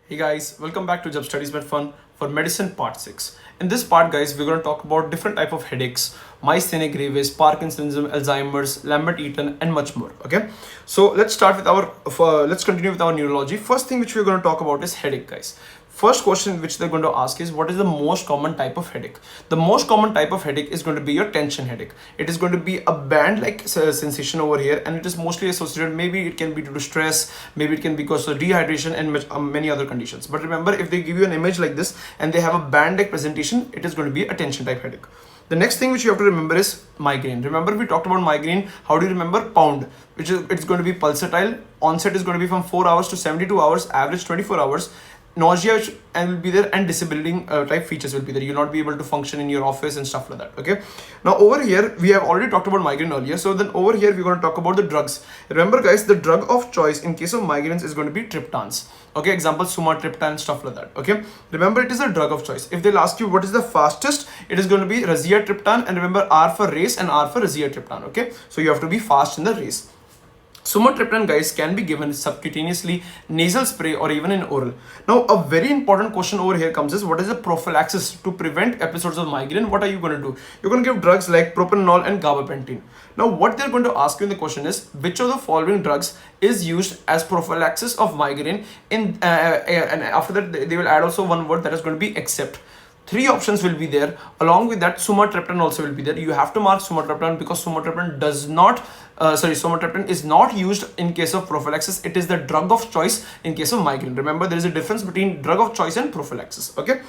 Hey guys, welcome back to Jabstudiesmetfun for medicine part 6. In this part guys, we're going to talk about different type of headaches, Myasthenia Gravis, Parkinsonism, Alzheimer's, Lambert-Eaton and much more. Okay, so let's start with let's continue with our neurology. First thing which we're going to talk about is headache guys. First question which they're going to ask is what is the most common type of headache? The most common type of headache is going to be your tension headache. It is going to be a band-like sensation over here, and it is mostly associated, maybe it can be due to stress, maybe it can be because of dehydration and many other conditions. But remember, if they give you an image like this and they have a band-like presentation, it is going to be a tension type headache. The next thing which you have to remember is migraine. Remember we talked about migraine. How do you remember? Pound, which is it's going to be pulsatile. Onset is going to be from 4 hours to 72 hours, average 24 hours. Nausea and will be there, and disabling type features will be there. You'll not be able to function in your office and stuff like that. Okay, now over here we have already talked about migraine earlier, so then over here we're going to talk about the drugs. Remember guys, the drug of choice in case of migraines is going to be triptans. Okay, example sumatriptan, stuff like that. Okay, remember it is a drug of choice. If they'll ask you what is the fastest, it is going to be raziatriptan, and remember R for race and R for raziatriptan. Okay, so you have to be fast in the race. Sumatriptan guys can be given subcutaneously, nasal spray, or even in oral. Now a very important question over here comes is what is the prophylaxis to prevent episodes of migraine? What are you going to do? You're going to give drugs like propranolol and gabapentin. Now what they're going to ask you in the question is which of the following drugs is used as prophylaxis of migraine and after that they will add also one word that is going to be except. Three options will be there. Along with that, sumatriptan also will be there. You have to mark sumatriptan because sumatriptan sumatriptan is not used in case of prophylaxis. It is the drug of choice in case of migraine. Remember, there is a difference between drug of choice and prophylaxis. Okay.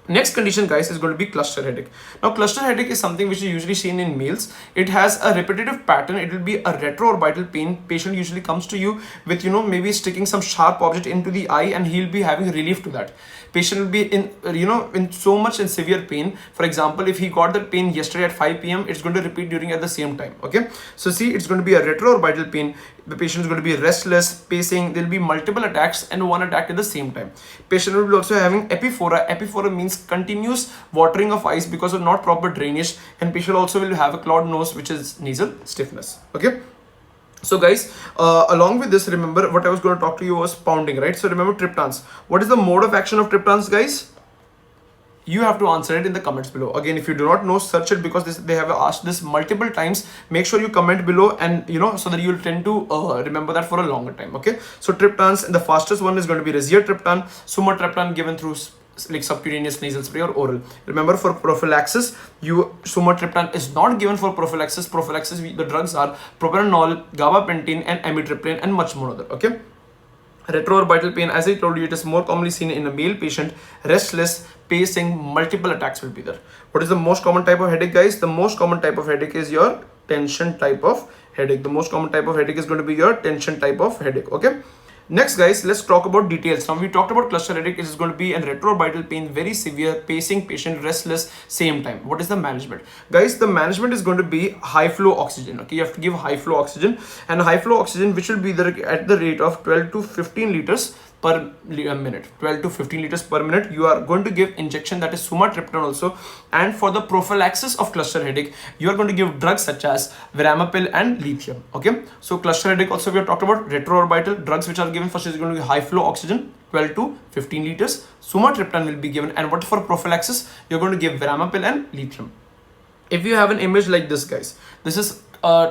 Next condition guys is going to be cluster headache. Now cluster headache is something which is usually seen in males. It has a repetitive pattern. It will be a retroorbital pain. Patient usually comes to you with maybe sticking some sharp object into the eye, and he'll be having relief to that. Patient will be in so much in severe pain. For example, if he got that pain yesterday at 5 p.m, it's going to repeat during at the same time. Okay, so see, it's going to be a retroorbital pain. The patient is going to be restless, pacing. There will be multiple attacks and one attack at the same time. Patient will be also having epiphora. Epiphora means continuous watering of eyes because of not proper drainage, and patient also will have a clogged nose, which is nasal stiffness. Okay, so guys, along with this, remember what I was going to talk to you was pounding, right? So remember triptans. What is the mode of action of triptans guys? You have to answer it in the comments below. Again, if you do not know, search it because they have asked this multiple times. Make sure you comment below, and so that you'll tend to remember that for a longer time. Okay, so triptans, and the fastest one is going to be raziatriptan. Sumatriptan given through like subcutaneous nasal spray or oral. Remember, for prophylaxis, sumatriptan is not given for prophylaxis. The drugs are propranolol, gabapentin, and amitriptyline, and much more other. Okay. Retroorbital pain, as I told you, it is more commonly seen in a male patient. Restless, pacing, multiple attacks will be there. What is the most common type of headache guys? The most common type of headache is your tension type of headache. The most common type of headache is going to be your tension type of headache. Okay. Next guys, let's talk about details. Now we talked about cluster headache. It is going to be a retroorbital pain, very severe, pacing, patient restless, same time. What is the management guys? The management is going to be high flow oxygen. Okay, you have to give high flow oxygen, and high flow oxygen which will be there at the rate of 12 to 15 liters per minute. 12 to 15 liters per minute. You are going to give injection, that is sumatriptan also. And for the prophylaxis of cluster headache, you are going to give drugs such as veramapil and lithium. Okay, so cluster headache also we have talked about retroorbital drugs which are given. First is going to be high flow oxygen, 12 to 15 liters. Sumatriptan will be given, and what for prophylaxis, you're going to give veramapil and lithium. If you have an image like this guys, this is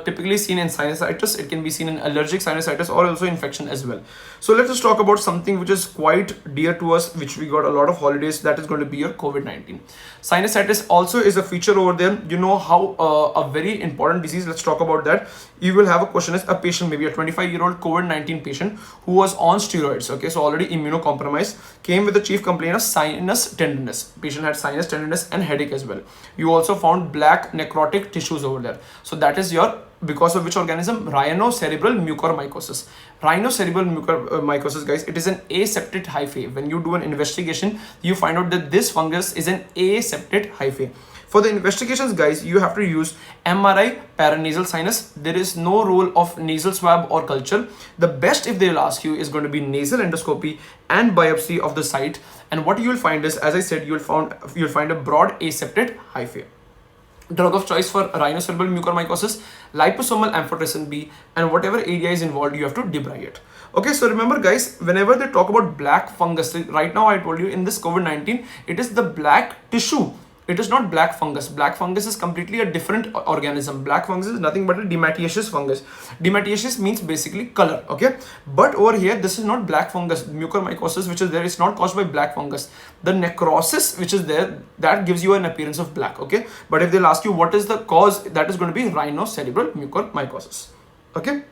typically seen in sinusitis. It can be seen in allergic sinusitis or also infection as well. So let us talk about something which is quite dear to us, which we got a lot of holidays. That is going to be your COVID-19. Sinusitis also is a feature over there. You know how a very important disease. Let's talk about that. You will have a question as a patient, maybe a 25-year-old COVID-19 patient who was on steroids. Okay, so already immunocompromised, came with the chief complaint of sinus tenderness. Patient had sinus tenderness and headache as well. You also found black necrotic tissues over there. So that is your, because of which organism? Rhinocerebral mucormycosis. Rhinocerebral mucormycosis guys, it is an aseptic hyphae. When you do an investigation, you find out that this fungus is an aseptic hyphae. For the investigations guys, you have to use MRI, paranasal sinus. There is no role of nasal swab or culture. The best, if they'll ask you, is going to be nasal endoscopy and biopsy of the site. And what you will find is, as I said, you'll find a broad aseptic hyphae. Drug of choice for rhinocerebral mucormycosis, liposomal amphotericin B, and whatever area is involved, you have to debride it. Okay, so remember guys, whenever they talk about black fungus, right now I told you in this COVID-19, it is the black tissue. It is not black fungus. Black fungus is completely a different organism. Black fungus is nothing but a dematiaceous fungus. Dematiaceous means basically color, okay? But over here, this is not black fungus. Mucormycosis, which is there, is not caused by black fungus. The necrosis, which is there, that gives you an appearance of black, okay? But if they'll ask you what is the cause, that is going to be rhinocerebral mucormycosis, okay?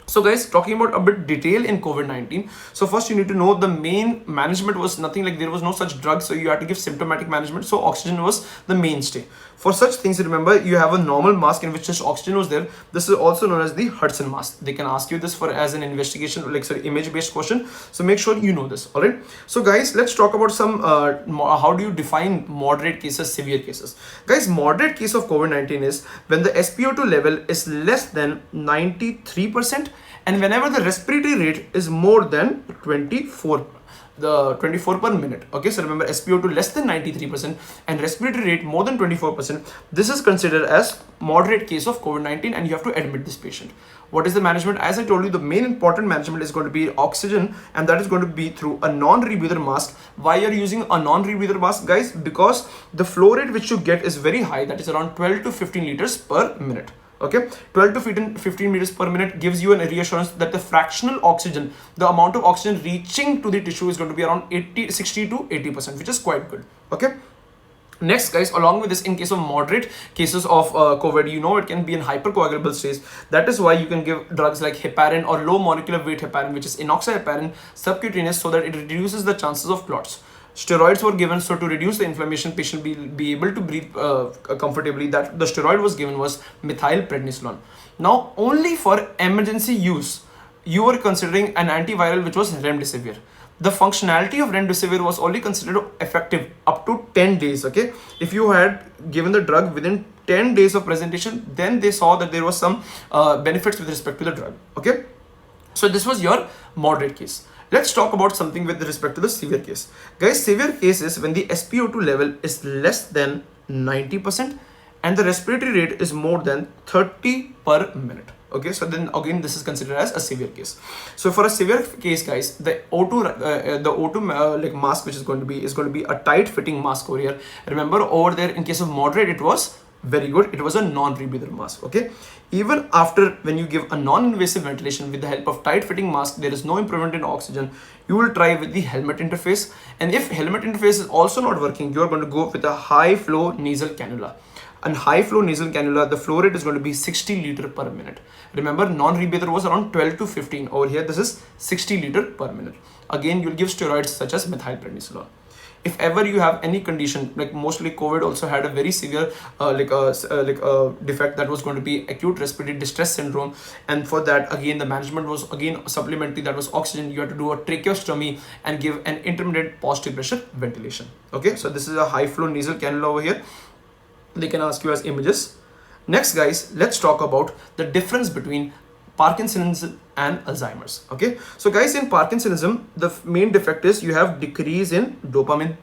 So guys, talking about a bit detail in COVID-19. So first you need to know the main management was nothing like there was no such drug. So you had to give symptomatic management. So oxygen was the mainstay. For such things, remember you have a normal mask in which just oxygen was there. This is also known as the Hudson mask. They can ask you this for as an investigation, like sorry, image-based question. So make sure you know this. All right. So guys, let's talk about some how do you define moderate cases, severe cases. Guys, moderate case of COVID-19 is when the SpO2 level is less than 93%. And whenever the respiratory rate is more than 24 per minute. Okay, so remember SpO2 less than 93% and respiratory rate more than 24%. This is considered as moderate case of COVID-19 and you have to admit this patient. What is the management? As I told you, the main important management is going to be oxygen, and that is going to be through a non-rebreather mask. Why are you using a non-rebreather mask, guys? Because the flow rate which you get is very high, that is around 12 to 15 liters per minute. Okay, 12 to 15 meters per minute gives you a reassurance that the fractional oxygen, the amount of oxygen reaching to the tissue is going to be around 60 to 80%, which is quite good. Okay. Next, guys, along with this, in case of moderate cases of COVID, you know it can be in hypercoagulable stage. That is why you can give drugs like heparin or low molecular weight heparin, which is enoxaheparin subcutaneous, so that it reduces the chances of clots. Steroids were given so to reduce the inflammation, patient be able to breathe comfortably. That the steroid was given was methylprednisolone. Now, only for emergency use, you were considering an antiviral which was remdesivir. The functionality of remdesivir was only considered effective up to 10 days. Okay, if you had given the drug within 10 days of presentation, then they saw that there was some benefits with respect to the drug. Okay, so this was your moderate case. Let's talk about something with respect to the severe case. Guys, severe case is when the SpO2 level is less than 90% and the respiratory rate is more than 30 per minute. Okay, so then again this is considered as a severe case. So for a severe case, guys, the O2 like mask which is going to be a tight fitting mask over here. Remember over there in case of moderate it was very good, it was a non-rebreather mask. Okay, even after when you give a non-invasive ventilation with the help of tight fitting mask, there is no improvement in oxygen, you will try with the helmet interface. And if helmet interface is also not working, you are going to go with a high flow nasal cannula. And high flow nasal cannula, the flow rate is going to be 60 liter per minute. Remember, non-rebreather was around 12 to 15. Over here this is 60 liter per minute. Again, you'll give steroids such as methylprednisolone. If ever you have any condition, like mostly COVID also had a very severe defect that was going to be acute respiratory distress syndrome, and for that again the management was again supplementary, that was oxygen. You had to do a tracheostomy and give an intermittent positive pressure ventilation. Okay, so this is a high flow nasal cannula over here. They can ask you as images. Next, guys, let's talk about the difference between Parkinsonism and Alzheimer's. Okay, so guys, in Parkinsonism, the main defect is you have decrease in dopamine,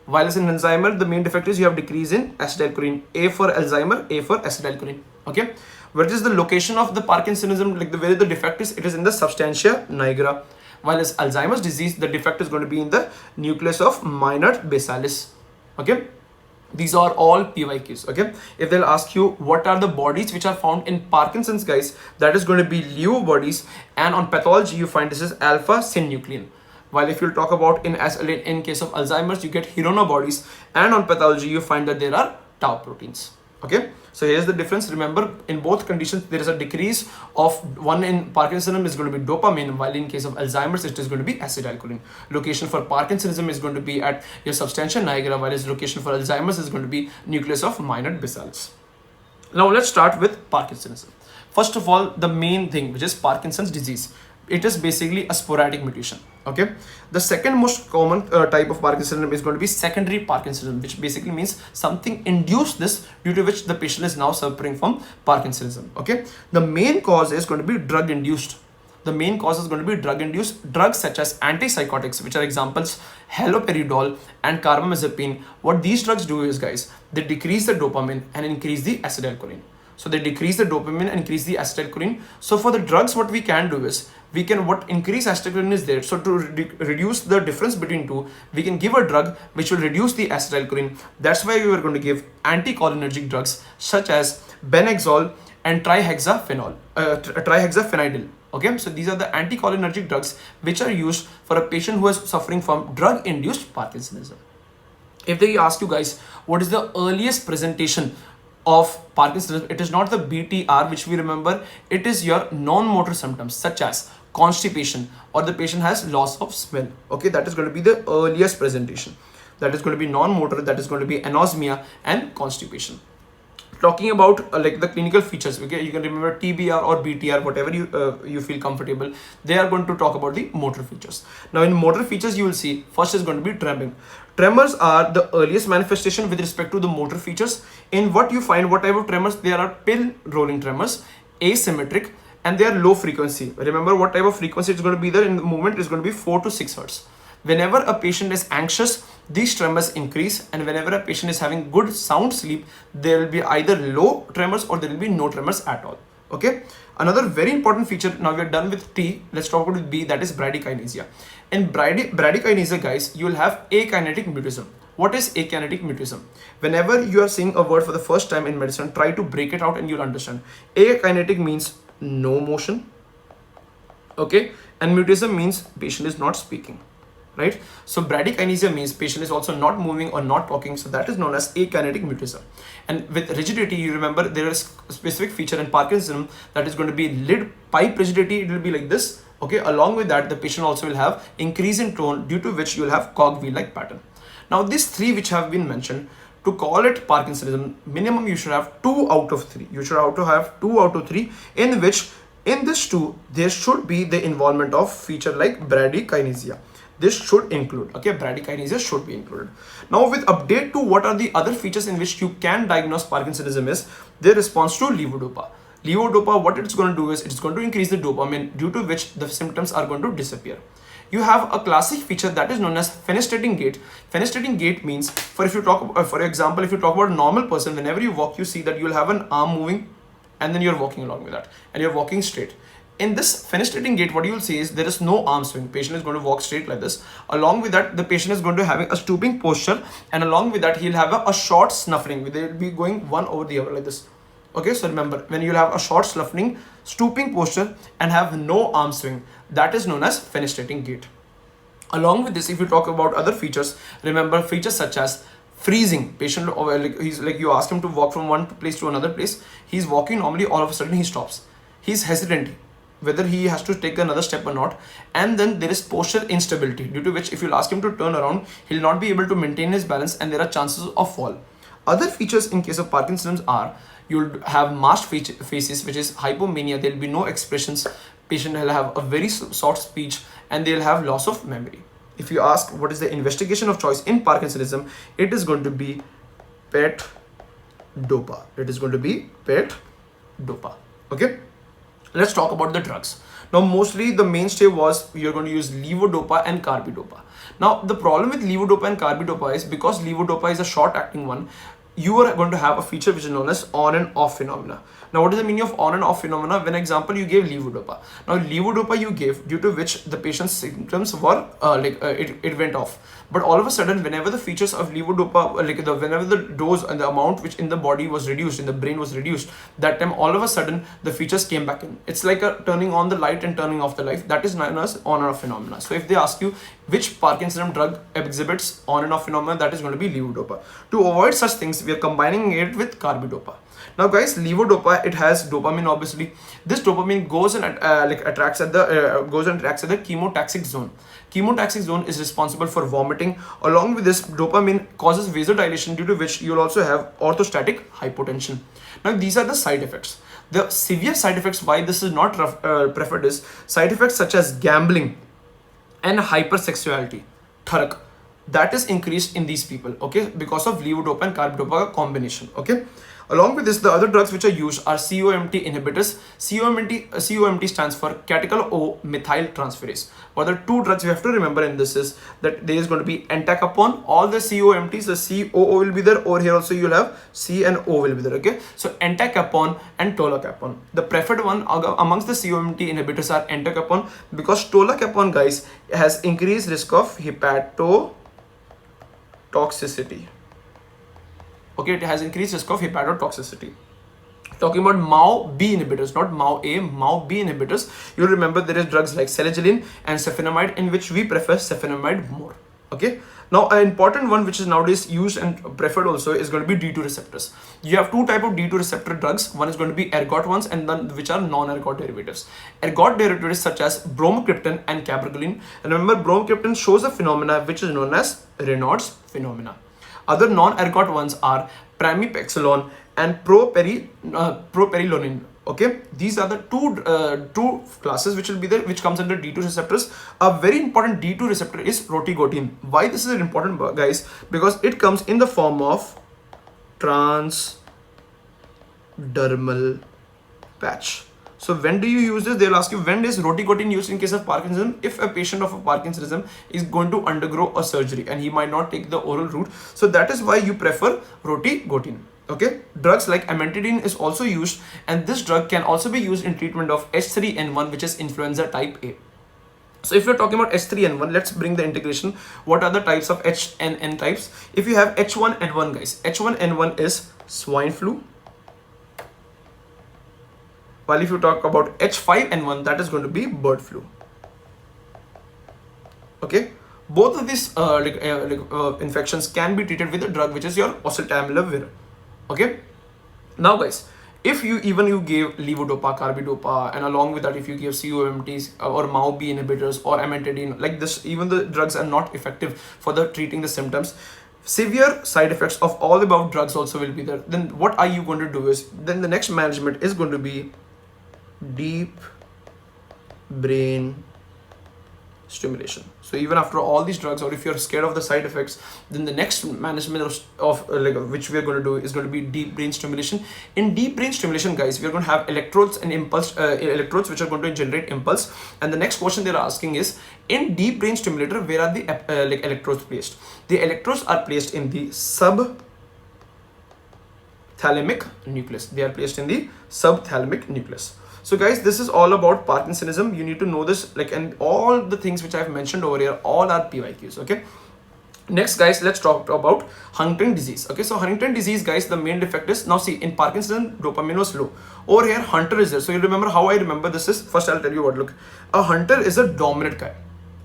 while in Alzheimer, the main defect is you have decrease in acetylcholine. A for Alzheimer, A for acetylcholine. Okay, what is the location of the Parkinsonism, like the where the defect is? It is in the substantia nigra, while as Alzheimer's disease, the defect is going to be in the nucleus of minor basalis. Okay, these are all PYQs. Okay, if they'll ask you what are the bodies which are found in Parkinson's, guys, that is going to be Leo bodies, and on pathology you find this is alpha synuclein. While if you'll talk about in case of Alzheimer's, you get Hirona bodies, and on pathology you find that there are tau proteins. Okay, so here's the difference. Remember, in both conditions there is a decrease of one. In Parkinsonism is going to be dopamine, while in case of Alzheimer's it is going to be acetylcholine. Location for Parkinsonism is going to be at your substantia nigra, while its location for Alzheimer's is going to be nucleus of minor basalis. Now let's start with Parkinsonism. First of all, the main thing, which is Parkinson's disease. It is basically a sporadic mutation. Okay, the second most common type of Parkinsonism is going to be secondary Parkinsonism, which basically means something induced this, due to which the patient is now suffering from Parkinsonism. Okay, the main cause is going to be drug induced. the main cause is going to be drug-induced drugs such as antipsychotics, which are examples haloperidol and carbamazepine. What these drugs do is, guys, they decrease the dopamine and increase the acetylcholine. So they decrease the dopamine and increase the acetylcholine. So for the drugs, what we can do is, we can, what increase acetylcholine is there. So to reduce the difference between two, we can give a drug which will reduce the acetylcholine. That's why we were going to give anticholinergic drugs such as Benexol and trihexaphenidil. Okay, so these are the anticholinergic drugs which are used for a patient who is suffering from drug-induced Parkinsonism. If they ask you guys, what is the earliest presentation of Parkinsonism, it is not the BTR which we remember, it is your non-motor symptoms such as constipation, or the patient has loss of smell. Okay, that is going to be the earliest presentation. That is going to be non-motor, that is going to be anosmia and constipation. Talking about like the clinical features, okay, you can remember TBR or BTR, whatever you feel comfortable. They are going to talk about the motor features. Now in motor features, you will see first is going to be trembling. Tremors are the earliest manifestation with respect to the motor features. In what you find, what type of tremors? There are pill rolling tremors, asymmetric, and they are low frequency. Remember what type of frequency it's going to be there in the movement is going to be 4 to 6 hertz. Whenever a patient is anxious, these tremors increase, and whenever a patient is having good sound sleep, there will be either low tremors or there will be no tremors at all. Okay, another very important feature. Now we are done with T. Let's talk about B, that is bradykinesia. In bradykinesia, guys, you will have akinetic mutism. What is akinetic mutism? Whenever you are seeing a word for the first time in medicine, try to break it out and you'll understand. Akinetic means no motion, okay, and mutism means patient is not speaking, right? So bradykinesia means patient is also not moving or not talking, so that is known as akinetic mutism. And with rigidity, you remember there is a specific feature in Parkinsonism that is going to be lid pipe rigidity. It will be like this, okay. Along with that, the patient also will have increase in tone, due to which you will have cogwheel like pattern. Now these three which have been mentioned, to call it Parkinsonism, minimum you should have 2 out of 3. You should have 2 out of 3, in which in this 2 there should be the involvement of feature like bradykinesia. This should include, okay, bradykinesia should be included. Now with update to what are the other features in which you can diagnose Parkinsonism is their response to levodopa. Levodopa, what it's going to do is it's going to increase the dopamine, due to which the symptoms are going to disappear. You have a classic feature that is known as fenestrating gait. Fenestrating gait means, for example, if you talk about a normal person, whenever you walk, you see that you'll have an arm moving and then you're walking along with that and you're walking straight. In this fenestrating gait, what you will see is there is no arm swing. Patient is going to walk straight like this. Along with that, the patient is going to having a stooping posture, and along with that, he'll have a short snuffling. They'll be going one over the other like this. Okay, so remember, when you'll have a short snuffling, stooping posture, and have no arm swing, that is known as fenestrating gait. Along with this, if you talk about other features, remember features such as freezing. Patient, he's like, you ask him to walk from one place to another place, he's walking normally, all of a sudden he stops. He's hesitant whether he has to take another step or not, and then there is posture instability, due to which if you'll ask him to turn around, he'll not be able to maintain his balance, and there are chances of fall. Other features in case of Parkinson's are, you'll have masked faces, which is hypomania. There will be no expressions. Patient will have a very short speech, and they'll have loss of memory. If you ask what is the investigation of choice in Parkinsonism, it is going to be PET dopa. It is going to be PET dopa. Okay. Let's talk about the drugs. Now, mostly the mainstay was you're going to use levodopa and carbidopa. Now, the problem with levodopa and carbidopa is because levodopa is a short-acting one, you are going to have a feature which is known as on and off phenomena. Now, what is the meaning of on and off phenomena? When example, you gave levodopa. Now, levodopa you gave, due to which the patient's symptoms were it went off. But all of a sudden, whenever the features of levodopa, whenever the dose and the amount which in the body was reduced, in the brain was reduced, that time all of a sudden the features came back in. It's like a turning on the light and turning off the light. That is known as on and off phenomena. So if they ask you which Parkinson drug exhibits on and off phenomena, that is going to be levodopa. To avoid such things, we are combining it with carbidopa. Now, guys, levodopa, it has dopamine. Obviously, this dopamine goes and attracts at the chemotaxic zone. Chemotaxic zone is responsible for vomiting. Along with this, dopamine causes vasodilation, due to which you will also have orthostatic hypotension. Now, these are the side effects. The severe side effects, why this is not preferred, is side effects such as gambling and hypersexuality, tharak, that is increased in these people, okay, because of levodopa and carbidopa combination, okay. Along with this, the other drugs which are used are COMT inhibitors. COMT stands for catechol O methyl transferase. What the two drugs you have to remember in this is that there is going to be entacapone. All the COMTs, the COO will be there. Over here also you will have C and O will be there. Okay, so entacapone and tolacapone. The preferred one amongst the COMT inhibitors are entacapone, because tolacapone, guys, has increased risk of hepatotoxicity. Okay, it has increased risk of hepatotoxicity. Talking about MAO-B inhibitors, not MAO-A, MAO-B inhibitors. You'll remember there is drugs like selegiline and cephinamide, in which we prefer cephinamide more. Okay. Now, an important one which is nowadays used and preferred also is going to be D2 receptors. You have two type of D2 receptor drugs. One is going to be ergot ones, and then which are non-ergot derivatives. Ergot derivatives such as bromocriptine and cabergoline. And remember, bromocriptine shows a phenomena which is known as Raynaud's phenomena. Other non-ergot ones are pramipexolone and properilonin. Okay, these are the two classes which will be there, which comes under D2 receptors. A very important D2 receptor is rotigotine. Why this is important, guys? Because it comes in the form of transdermal patch. So when do you use this? They'll ask you, when is rotigotine used in case of Parkinsonism? If a patient of a Parkinsonism is going to undergo a surgery and he might not take the oral route, so that is why you prefer rotigotine. Okay, drugs like amantadine is also used, and this drug can also be used in treatment of H3N1, which is influenza type A. So if you're talking about H3N1, let's bring the integration. What are the types of H and N types? If you have H1N1, guys, H1N1 is swine flu. While if you talk about H5N1, that is going to be bird flu. Okay, both of these infections can be treated with a drug which is your oseltamivir. Okay, now guys, if you gave levodopa, carbidopa, and along with that if you give COMTs or MAO-B inhibitors or amantadine, like this, even the drugs are not effective for the treating the symptoms. Severe side effects of all the above drugs also will be there. Then what are you going to do is, then the next management is going to be deep brain stimulation. So even after all these drugs, or if you're scared of the side effects, then the next management of which we are going to do is going to be deep brain stimulation. In deep brain stimulation, guys, we are going to have electrodes and impulse electrodes which are going to generate impulse. And the next question they're asking is, in deep brain stimulator, where are the electrodes placed? The electrodes are placed in the subthalamic nucleus. They are placed in the subthalamic nucleus. So guys, this is all about Parkinsonism. You need to know this, and all the things which I have mentioned over here, all are PYQs. Okay. Next, guys, let's talk about Huntington disease. Okay, so Huntington disease, guys, the main defect is, now see, in Parkinson, dopamine was low. Over here, Hunter is there. So you remember how I remember this is, first I'll tell you what, look, a Hunter is a dominant guy.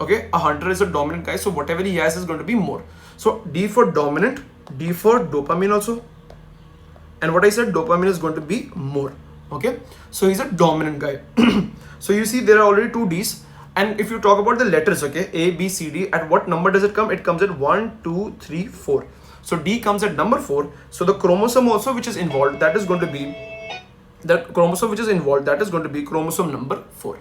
Okay, a Hunter is a dominant guy. So whatever he has is going to be more. So D for dominant, D for dopamine also. And what I said, dopamine is going to be more. Okay, so he's a dominant guy. So you see there are already two D's, and if you talk about the letters, okay, A, B, C, D, at what number does it come? It comes at 1, 2, 3, 4. So D comes at number 4. So the chromosome also which is involved, that is going to be chromosome number 4.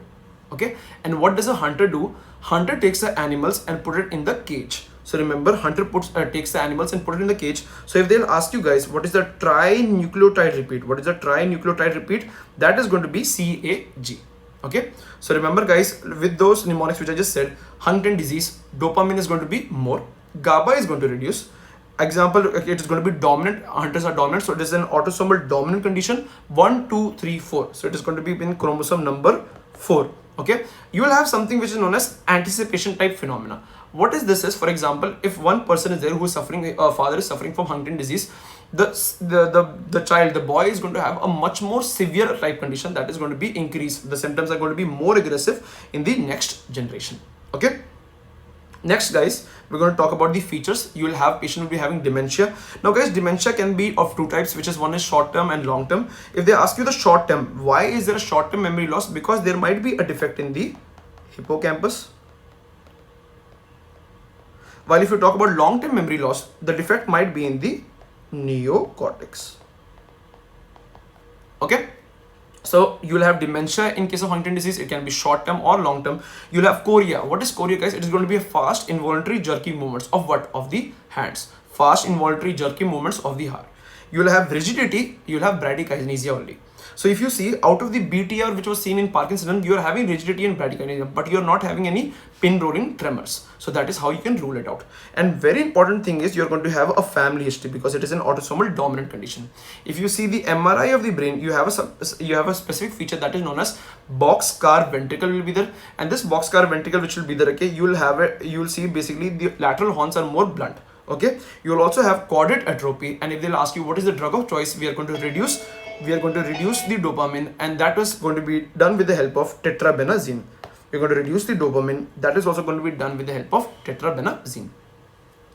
Okay, and what does a hunter do? Hunter takes the animals and put it in the cage. So remember, hunter takes the animals and put it in the cage. So if they'll ask you guys, what is the trinucleotide repeat? What is the trinucleotide repeat? That is going to be CAG. Okay. So remember, guys, with those mnemonics which I just said, Huntington disease, dopamine is going to be more, GABA is going to reduce. Example, it is going to be dominant. Hunters are dominant, so it is an autosomal dominant condition. 1, 2, 3, 4. So it is going to be in chromosome number 4. Okay. You will have something which is known as anticipation type phenomena. What is this is, for example, if one person is there who is suffering, a father is suffering from Huntington disease, the child, the boy is going to have a much more severe type condition that is going to be increased. The symptoms are going to be more aggressive in the next generation. Okay. Next, guys, we're going to talk about the features. You will have patient will be having dementia. Now, guys, dementia can be of two types, which is one is short term and long term. If they ask you the short term, why is there a short term memory loss? Because there might be a defect in the hippocampus. While if you talk about long term memory loss, the defect might be in the neocortex. Okay. So you will have dementia in case of Huntington disease. It can be short term or long term. You'll have chorea. What is chorea, guys? It is going to be a fast involuntary jerky movements of what? Of the hands. Fast involuntary jerky movements of the heart. you will have rigidity, you will have bradykinesia only. So if you see, out of the BTR which was seen in Parkinsonism, you are having rigidity and bradykinesia, but you are not having any pin rolling tremors. So that is how you can rule it out. And very important thing is, you're going to have a family history because it is an autosomal dominant condition. If you see the MRI of the brain, you have a specific feature that is known as boxcar ventricle will be there, and this boxcar ventricle which will be there, okay, you will see basically the lateral horns are more blunt. Okay, you will also have caudate atrophy, and if they'll ask you what is the drug of choice, we are going to reduce the dopamine, and that was going to be done with the help of tetrabenazine. We're going to reduce the dopamine, that is also going to be done with the help of tetrabenazine.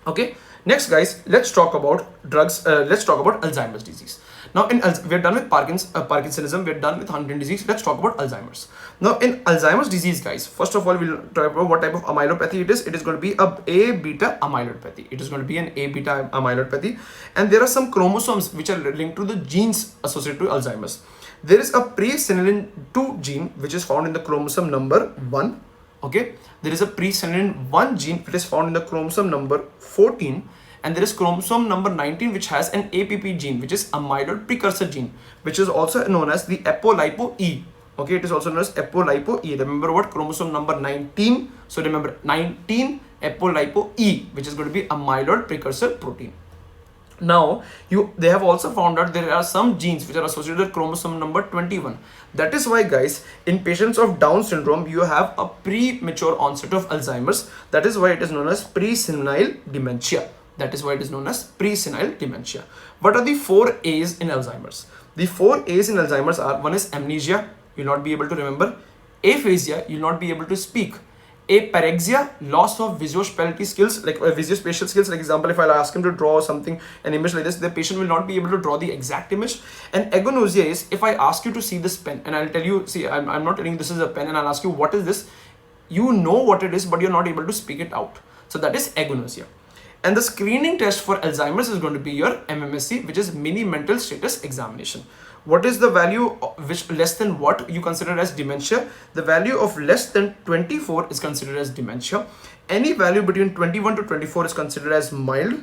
Okay, next guys, let's talk about drugs. Let's talk about Alzheimer's disease. Now we're done with Parkinsonism, we're done with Huntington disease. Let's talk about Alzheimer's. Now in Alzheimer's disease, guys, first of all, we'll talk about what type of amylopathy it is. It is going to be a beta amyloidopathy. It is going to be an A beta amyloidopathy, and there are some chromosomes which are linked to the genes associated to Alzheimer's. There is a presenilin 2 gene which is found in the chromosome number 1. Okay, there is a presenilin 1 gene which is found in the chromosome number 14, and there is chromosome number 19 which has an APP gene, which is amyloid precursor gene, which is also known as the apolipo-E. Okay, it is also known as apolipo-E. Remember what? Chromosome number 19. So remember 19 apolipo-E, which is going to be amyloid precursor protein. Now they have also found out there are some genes which are associated with chromosome number 21. That is why, guys, in patients of Down syndrome, you have a premature onset of Alzheimer's. That is why it is known as presenile dementia. That is why it is known as presenile dementia. What are the 4 A's in Alzheimer's? The 4 A's in Alzheimer's are: one is amnesia, you will not be able to remember; aphasia, you will not be able to speak; apraxia, loss of visuospatial skills, like visuospatial skills. Like example, if I'll ask him to draw something, an image like this, the patient will not be able to draw the exact image. And agnosia is, if I ask you to see this pen and I'll tell you, see, I'm not telling you this is a pen, and I'll ask you what is this, you know what it is, but you're not able to speak it out. So that is agnosia. And the screening test for Alzheimer's is going to be your MMSE, which is mini mental status examination. What is the value which less than what you consider as dementia? The value of less than 24 is considered as dementia. Any value between 21 to 24 is considered as mild.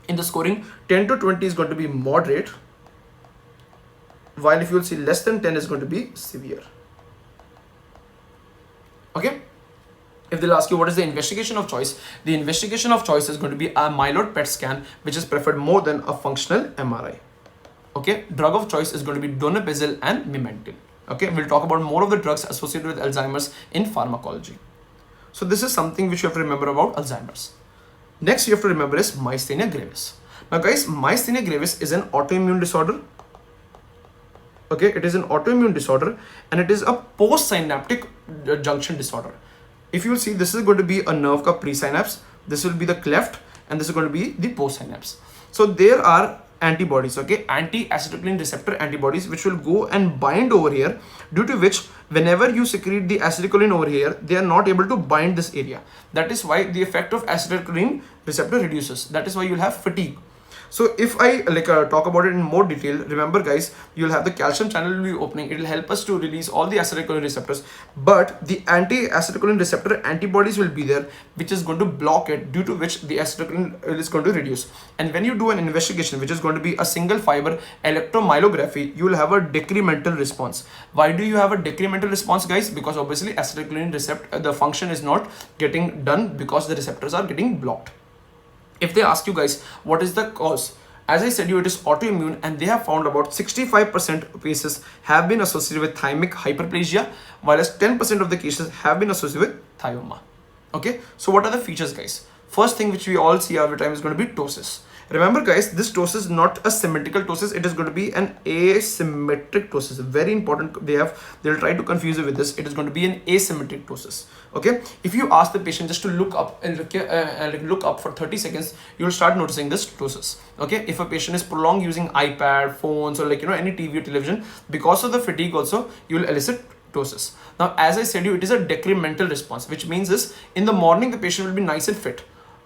In the scoring, 10 to 20 is going to be moderate, while if you will see less than 10 is going to be severe. Okay. If they'll ask you what is the investigation of choice, the investigation of choice is going to be a myeloid PET scan, which is preferred more than a functional MRI. Okay, drug of choice is going to be donepezil and memantine. Okay, we'll talk about more of the drugs associated with Alzheimer's in pharmacology. So this is something which you have to remember about Alzheimer's. Next you have to remember is myasthenia gravis. Now guys, myasthenia gravis is an autoimmune disorder. Okay, it is an autoimmune disorder, and it is a postsynaptic junction disorder. If you will see, this is going to be a nerve ka presynapse, this will be the cleft, and this is going to be the postsynapse. So there are antibodies, okay, anti-acetylcholine receptor antibodies, which will go and bind over here, due to which whenever you secrete the acetylcholine over here, they are not able to bind this area. That is why the effect of acetylcholine receptor reduces. That is why you will have fatigue. So if I talk about it in more detail, remember guys, you'll have the calcium channel will be opening. It will help us to release all the acetylcholine receptors, but the anti-acetylcholine receptor antibodies will be there, which is going to block it, due to which the acetylcholine is going to reduce. And when you do an investigation, which is going to be a single fiber electromyelography, you will have a decremental response. Why do you have a decremental response, guys? Because obviously acetylcholine receptor, the function is not getting done because the receptors are getting blocked. If they ask you guys, what is the cause? As I said you, it is autoimmune, and they have found about 65% of cases have been associated with thymic hyperplasia, whereas 10% of the cases have been associated with thioma. Okay, so what are the features, guys? First thing which we all see every time is going to be ptosis. Remember guys, this ptosis is not a symmetrical ptosis, it is going to be an asymmetric ptosis. Very important, they'll try to confuse you with this. It is going to be an asymmetric ptosis. Okay, if you ask the patient just to look up and look up for 30 seconds, you'll start noticing this ptosis. Okay, if a patient is prolonged using iPad, phones, or any TV or television, because of the fatigue also, you will elicit ptosis. Now as I said you, it is a decremental response, which means is in the morning the patient will be nice and fit.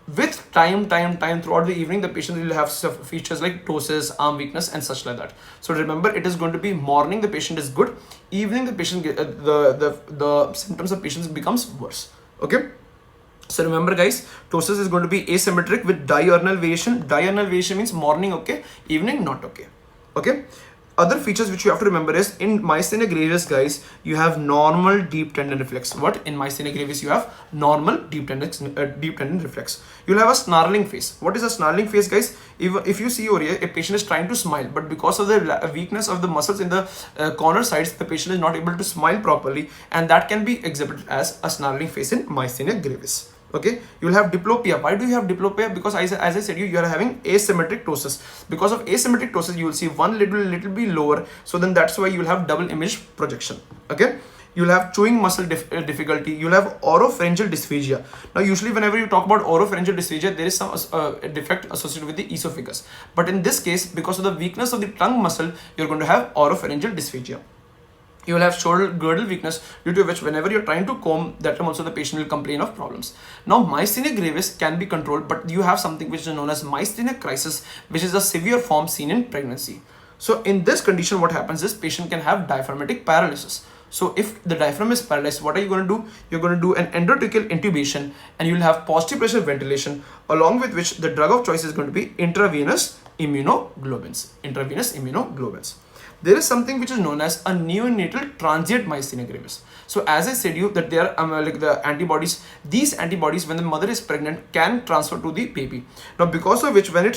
With time throughout the evening, the patient will have features like ptosis, arm weakness, and such like that. So remember, it is going to be morning the patient is good, evening the patient the symptoms of patients becomes worse. Okay, So remember guys, ptosis is going to be asymmetric with diurnal variation. Diurnal variation means morning okay, evening not okay. Okay. Other features which you have to remember is in myasthenia gravis, guys, you have normal deep tendon reflex. What? In myasthenia gravis, you have normal deep tendon reflex. You'll have a snarling face. What is a snarling face, guys? If you see over here, a patient is trying to smile, but because of the weakness of the muscles in the corner sides, the patient is not able to smile properly, and that can be exhibited as a snarling face in myasthenia gravis. Okay, you'll have diplopia. Why do you have diplopia? Because as I said, you are having asymmetric ptosis. Because of asymmetric ptosis, you will see one little bit lower. So then that's why you will have double image projection. Okay, you'll have chewing muscle difficulty. You'll have oropharyngeal dysphagia. Now, usually whenever you talk about oropharyngeal dysphagia, there is some defect associated with the esophagus. But in this case, because of the weakness of the tongue muscle, you're going to have oropharyngeal dysphagia. You will have shoulder girdle weakness, due to which whenever you're trying to comb, that time also the patient will complain of problems. Now, myasthenia gravis can be controlled, but you have something which is known as myasthenia crisis, which is a severe form seen in pregnancy. So in this condition, what happens is patient can have diaphragmatic paralysis. So if the diaphragm is paralyzed, what are you going to do? You're going to do an endotracheal intubation, and you'll have positive pressure ventilation, along with which the drug of choice is going to be intravenous immunoglobulins. There is something which is known as a neonatal transient myasthenia gravis. So as I said you that there are like the antibodies, these antibodies when the mother is pregnant can transfer to the baby. Now because of which when it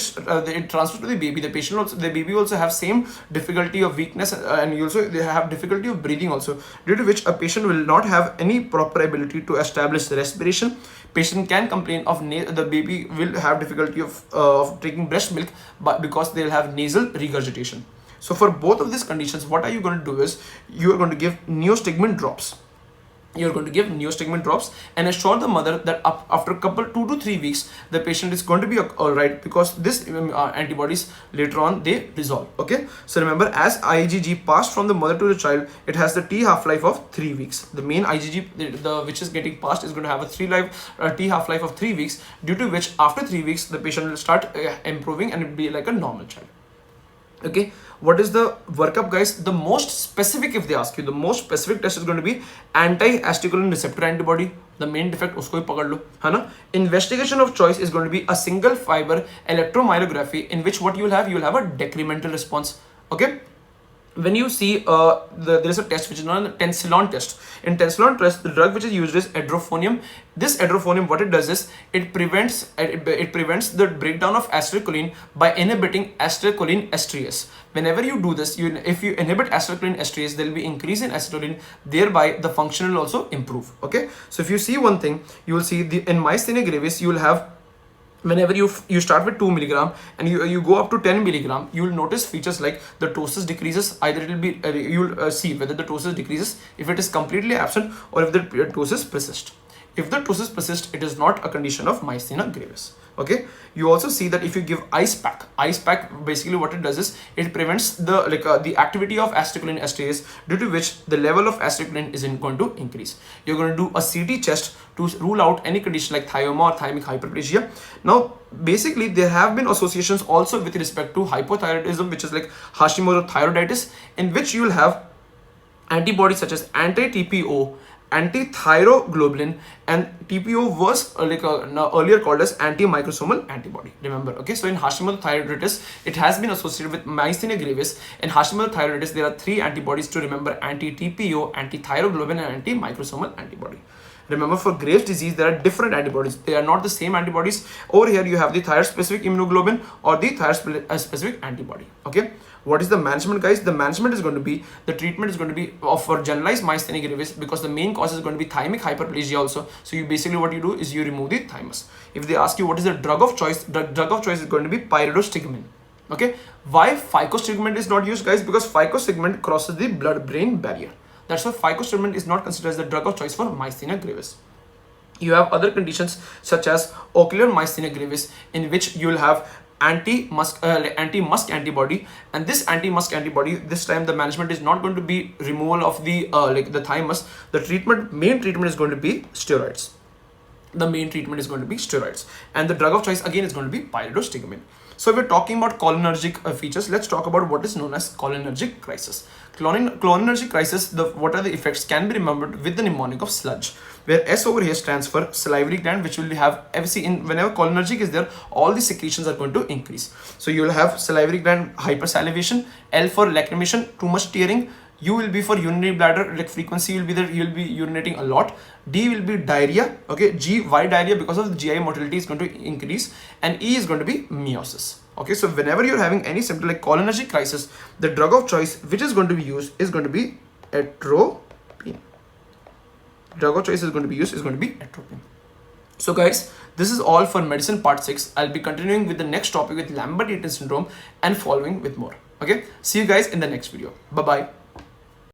transfers to the baby, the baby also have same difficulty of weakness, and also they have difficulty of breathing also, due to which a patient will not have any proper ability to establish respiration. Patient can complain of the baby will have difficulty of taking breast milk, but because they'll have nasal regurgitation. So for both of these conditions, what are you going to do is you are going to give neostigmine drops. You're going to give neostigmine drops and assure the mother that after a couple 2 to 3 weeks, the patient is going to be all right, because this antibodies later on they resolve. Okay, so remember, as IgG passed from the mother to the child, it has the T half-life of 3 weeks. The main IgG which is getting passed is going to have a T half-life of 3 weeks, due to which after 3 weeks the patient will start improving and it will be like a normal child. Okay, what is the workup, guys? The most specific, if they ask you, the most specific test is going to be anti-acetylcholine receptor antibody. The main defect usko hi pakad lo, hai na? Investigation of choice is going to be a single fiber electromyography, in which what you will have a decremental response. Okay, when you see there is a test which is known as the tensilon test. In tensilon test, the drug which is used is edrophonium. This edrophonium, what it does is it prevents the breakdown of acetylcholine by inhibiting acetylcholine esterase. Whenever you do this, if you inhibit acetylcholine esterase, there will be increase in acetylcholine, thereby the function will also improve. Okay, so if you see one thing, you will see in myasthenia gravis, you will have, whenever you start with 2 milligram and you go up to 10 milligram, you will notice features like the ptosis decreases. Either it will be you will see whether the ptosis decreases if it is completely absent, or if the ptosis persists. If the ptosis persists, it is not a condition of myasthenia gravis. Okay, you also see that if you give ice pack basically what it does is it prevents the activity of acetylcholine esterase, due to which the level of acetylcholine isn't going to increase. You're going to do a CT chest to rule out any condition like thioma or thymic hyperplasia. Now basically there have been associations also with respect to hypothyroidism, which is like Hashimoto thyroiditis, in which you will have antibodies such as anti-TPO, anti-thyroglobulin, and TPO was earlier called as anti-microsomal antibody. Remember, okay? So in Hashimoto thyroiditis, it has been associated with myasthenia gravis. In Hashimoto thyroiditis, there are 3 antibodies to remember: anti-TPO, anti-thyroglobulin, and anti-microsomal antibody. Remember, for Graves' disease, there are different antibodies. They are not the same antibodies. Over here, you have the thyroid-specific immunoglobulin or the thyroid-specific antibody. Okay. What is the management, guys? The management is going to be, the treatment is going to be for generalized myasthenia gravis, because the main cause is going to be thymic hyperplasia also. So you basically, what you do is you remove the thymus. If they ask you what is the drug of choice, the drug of choice is going to be pyridostigmine. Okay. Why ficostigmine is not used, guys? Because ficostigmine crosses the blood-brain barrier. That's why ficostigmine is not considered as the drug of choice for myasthenia gravis. You have other conditions such as ocular myasthenia gravis, in which you will have anti-musk antibody, and this anti-musk antibody, this time the management is not going to be removal of the the thymus. The main treatment is going to be steroids. And the drug of choice again is going to be pyridostigmine. So if we're talking about cholinergic features, let's talk about what is known as cholinergic crisis. Cholinergic crisis, what are the effects can be remembered with the mnemonic of sludge. where S over here stands for salivary gland, which will have FC in whenever cholinergic is there, all the secretions are going to increase. So you will have salivary gland hypersalivation, L for lacrimation, too much tearing, U will be for urinary bladder, like frequency will be there, you will be urinating a lot. D will be diarrhea, okay. G, why diarrhea? Because of the GI motility is going to increase, and E is going to be meiosis. Okay, so whenever you're having any symptom like cholinergic crisis, the drug of choice which is going to be used is going to be atropine. Drug of choice is going to be used is going to be atropine. So guys, this is all for medicine part 6. I'll be continuing with the next topic with Lambert-Eaton syndrome and following with more. Okay, see you guys in the next video. Bye bye.